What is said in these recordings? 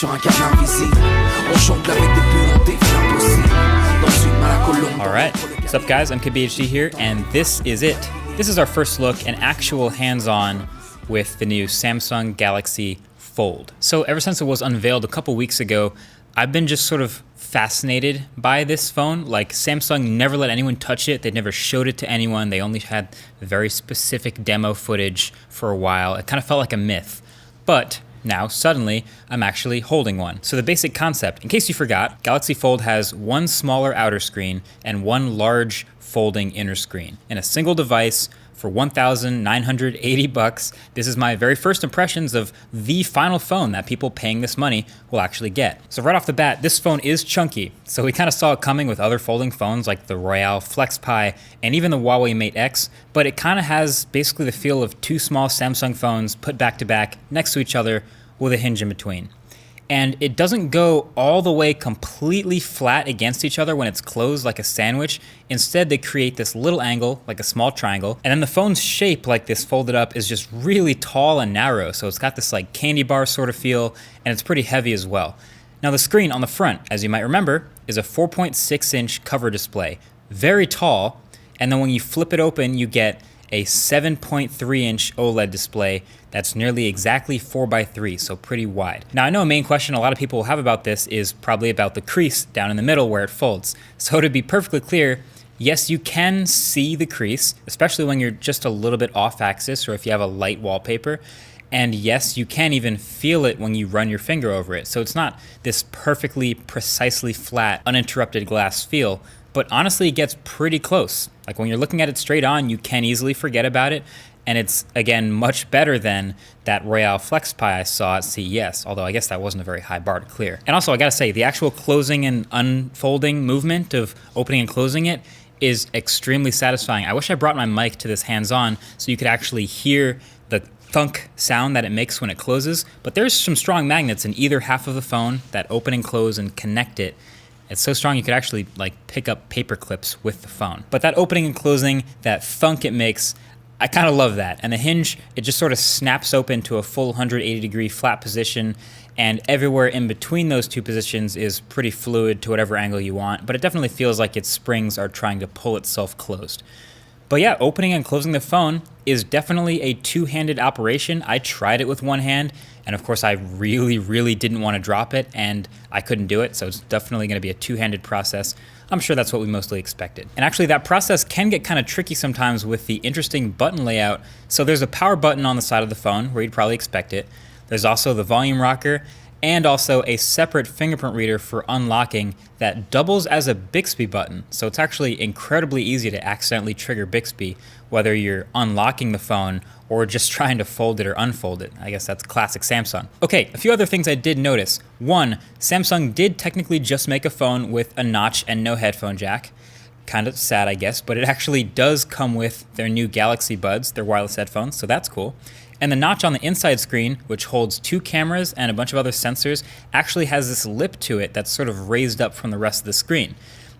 sur un câble invisible. On jongle avec des bulles, on défie l'impossible. Dans une main à colombe. All right, what's up guys, I'm KBHD here, and this is it. This is our first look, an actual hands-on with the new Samsung Galaxy Fold. So ever since it was unveiled a couple weeks ago, I've been just sort of fascinated by this phone. Like, Samsung never let anyone touch it. They never showed it to anyone. They only had very specific demo footage for a while. It kind of felt like a myth. But now, suddenly, I'm actually holding one. So the basic concept, in case you forgot, Galaxy Fold has one smaller outer screen and one large folding inner screen in a single device for $1,980. This is my very first impressions of the final phone that people paying this money will actually get. So right off the bat, this phone is chunky. So we kind of saw it coming with other folding phones like the Royale Flex Pi and even the Huawei Mate X, but it kind of has basically the feel of two small Samsung phones put back to back next to each other with a hinge in between. And it doesn't go all the way completely flat against each other when it's closed like a sandwich. Instead, they create this little angle, like a small triangle. And then the phone's shape, like this folded up, is just really tall and narrow. So it's got this like candy bar sort of feel, and it's pretty heavy as well. Now the screen on the front, as you might remember, is a 4.6-inch cover display. Very tall. And then when you flip it open, you get a 7.3-inch OLED display that's nearly exactly 4:3, so pretty wide. Now I know a main question a lot of people will have about this is probably about the crease down in the middle where it folds. So to be perfectly clear, yes, you can see the crease, especially when you're just a little bit off axis or if you have a light wallpaper. And yes, you can even feel it when you run your finger over it. So it's not this perfectly, precisely flat, uninterrupted glass feel, but honestly, it gets pretty close. Like when you're looking at it straight on, you can easily forget about it. And it's, again, much better than that Royale Flex Pi I saw at CES, although I guess that wasn't a very high bar to clear. And also, I gotta say, the actual closing and unfolding movement of opening and closing it is extremely satisfying. I wish I brought my mic to this hands-on so you could actually hear the thunk sound that it makes when it closes. But there's some strong magnets in either half of the phone that open and close and connect it. It's so strong you could actually like pick up paper clips with the phone. But that opening and closing, that thunk it makes, I kind of love that. And the hinge, it just sort of snaps open to a full 180-degree flat position, and everywhere in between those two positions is pretty fluid to whatever angle you want, but it definitely feels like its springs are trying to pull itself closed. But yeah, opening and closing the phone is definitely a two-handed operation. I tried it with one hand, and of course I really didn't want to drop it, and I couldn't do it, so it's definitely going to be a two-handed process. I'm sure that's what we mostly expected. And actually that process can get kind of tricky sometimes with the interesting button layout. So there's a power button on the side of the phone where you'd probably expect it. There's also the volume rocker, and also a separate fingerprint reader for unlocking that doubles as a Bixby button. So it's actually incredibly easy to accidentally trigger Bixby, whether you're unlocking the phone or just trying to fold it or unfold it. I guess that's classic Samsung. Okay, a few other things I did notice. One, Samsung did technically just make a phone with a notch and no headphone jack. Kind of sad, I guess, but it actually does come with their new Galaxy Buds, their wireless headphones, so that's cool. And the notch on the inside screen, which holds two cameras and a bunch of other sensors, actually has this lip to it that's sort of raised up from the rest of the screen.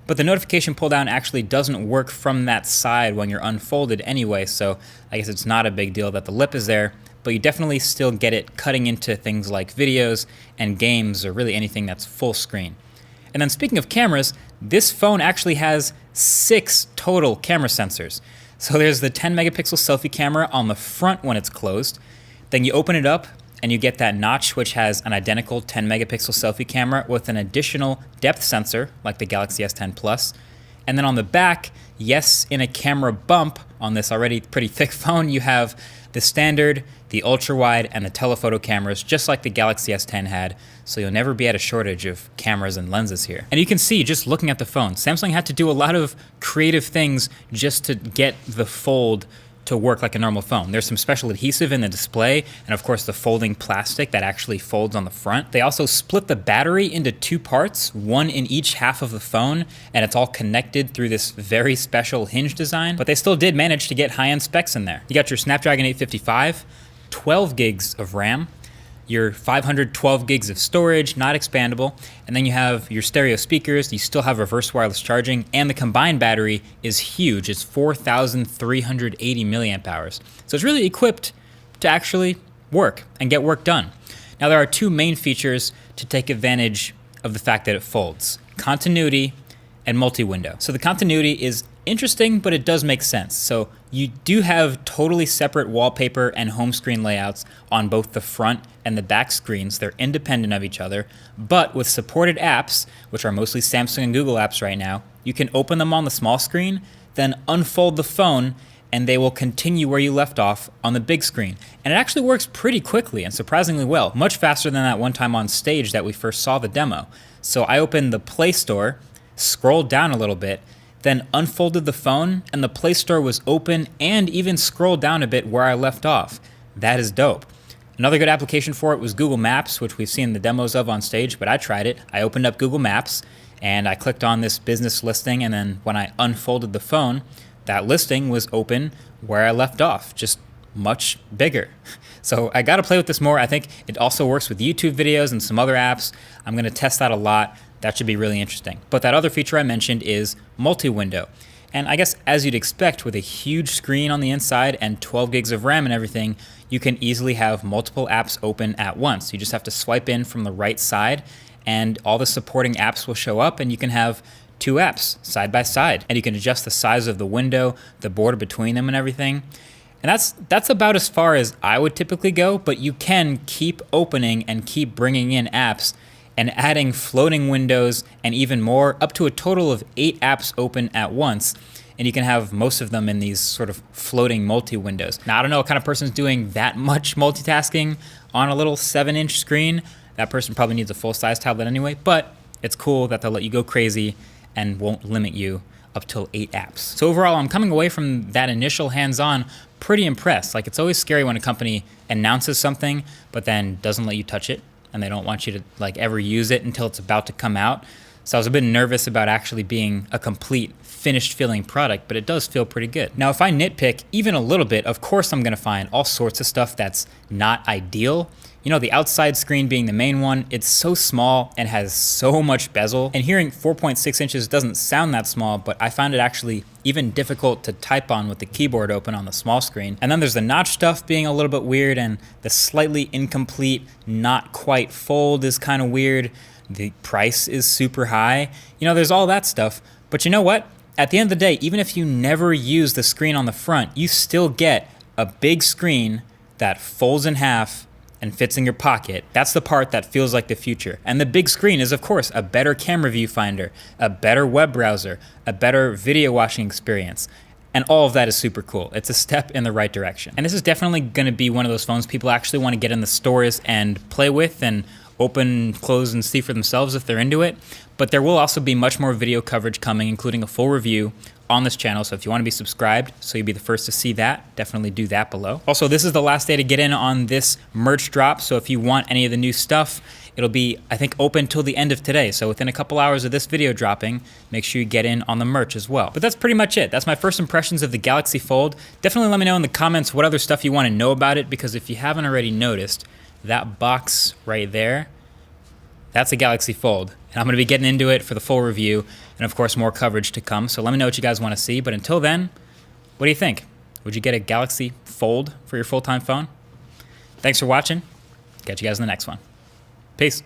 But the notification pull down actually doesn't work from that side when you're unfolded anyway, so I guess it's not a big deal that the lip is there, but you definitely still get it cutting into things like videos and games or really anything that's full screen. And then speaking of cameras, this phone actually has 6 total camera sensors. So there's the 10 megapixel selfie camera on the front when it's closed. Then you open it up and you get that notch, which has an identical 10 megapixel selfie camera with an additional depth sensor like the Galaxy S10 Plus. And then on the back, yes, in a camera bump on this already pretty thick phone, you have the standard, the ultra wide, and the telephoto cameras, just like the Galaxy S10 had. So you'll never be at a shortage of cameras and lenses here. And you can see, just looking at the phone, Samsung had to do a lot of creative things just to get the Fold to work like a normal phone. There's some special adhesive in the display, and of course the folding plastic that actually folds on the front. They also split the battery into 2 parts, one in each half of the phone, and it's all connected through this very special hinge design, but they still did manage to get high-end specs in there. You got your Snapdragon 855, 12 gigs of RAM, your 512 gigs of storage, not expandable, and then you have your stereo speakers, you still have reverse wireless charging, and the combined battery is huge. It's 4,380 milliamp hours. So it's really equipped to actually work and get work done. Now there are 2 main features to take advantage of the fact that it folds. Continuity and multi-window. So the continuity is interesting, but it does make sense. So you do have totally separate wallpaper and home screen layouts on both the front and the back screens. They're independent of each other, but with supported apps, which are mostly Samsung and Google apps right now, you can open them on the small screen, then unfold the phone, and they will continue where you left off on the big screen. And it actually works pretty quickly and surprisingly well, much faster than that one time on stage that we first saw the demo. So I opened the Play Store, scrolled down a little bit, then unfolded the phone, and the Play Store was open and even scrolled down a bit where I left off. That is dope. Another good application for it was Google Maps, which we've seen the demos of on stage, but I tried it. I opened up Google Maps, and I clicked on this business listing, and then when I unfolded the phone, that listing was open where I left off, just much bigger. So I gotta play with this more. I think it also works with YouTube videos and some other apps. I'm gonna test that a lot. That should be really interesting. But that other feature I mentioned is multi-window. And I guess as you'd expect with a huge screen on the inside and 12 gigs of RAM and everything, you can easily have multiple apps open at once. You just have to swipe in from the right side and all the supporting apps will show up and you can have two apps side by side. And you can adjust the size of the window, the border between them and everything. And that's about as far as I would typically go, but you can keep opening and keep bringing in apps and adding floating windows and even more, up to a total of 8 apps open at once. And you can have most of them in these sort of floating multi-windows. Now, I don't know what kind of person's doing that much multitasking on a little 7-inch screen. That person probably needs a full-size tablet anyway, but it's cool that they'll let you go crazy and won't limit you up till 8 apps. So overall, I'm coming away from that initial hands-on pretty impressed. Like, it's always scary when a company announces something, but then doesn't let you touch it, and they don't want you to like ever use it until it's about to come out. So I was a bit nervous about actually being a complete finished feeling product, but it does feel pretty good. Now, if I nitpick even a little bit, of course I'm gonna find all sorts of stuff that's not ideal. You know, the outside screen being the main one, it's so small and has so much bezel. And hearing 4.6 inches doesn't sound that small, but I found it actually even difficult to type on with the keyboard open on the small screen. And then there's the notch stuff being a little bit weird, and the slightly incomplete, not quite fold is kind of weird. The price is super high. You know, there's all that stuff. But you know what? At the end of the day, even if you never use the screen on the front, you still get a big screen that folds in half and fits in your pocket. That's the part that feels like the future. And the big screen is, of course, a better camera viewfinder, a better web browser, a better video watching experience. And all of that is super cool. It's a step in the right direction. And this is definitely gonna be one of those phones people actually wanna get in the stores and play with and open, close, and see for themselves if they're into it. But there will also be much more video coverage coming, including a full review on this channel. So if you want to be subscribed so you'll be the first to see that, definitely do that below. Also, this is the last day to get in on this merch drop. So if you want any of the new stuff, it'll be, I think, open till the end of today. So within a couple hours of this video dropping, make sure you get in on the merch as well. But that's pretty much it. That's my first impressions of the Galaxy Fold. Definitely let me know in the comments what other stuff you want to know about it, because if you haven't already noticed, that box right there, that's a Galaxy Fold. And I'm gonna be getting into it for the full review, and of course more coverage to come. So let me know what you guys wanna see, but until then, what do you think? Would you get a Galaxy Fold for your full-time phone? Thanks for watching. Catch you guys in the next one. Peace.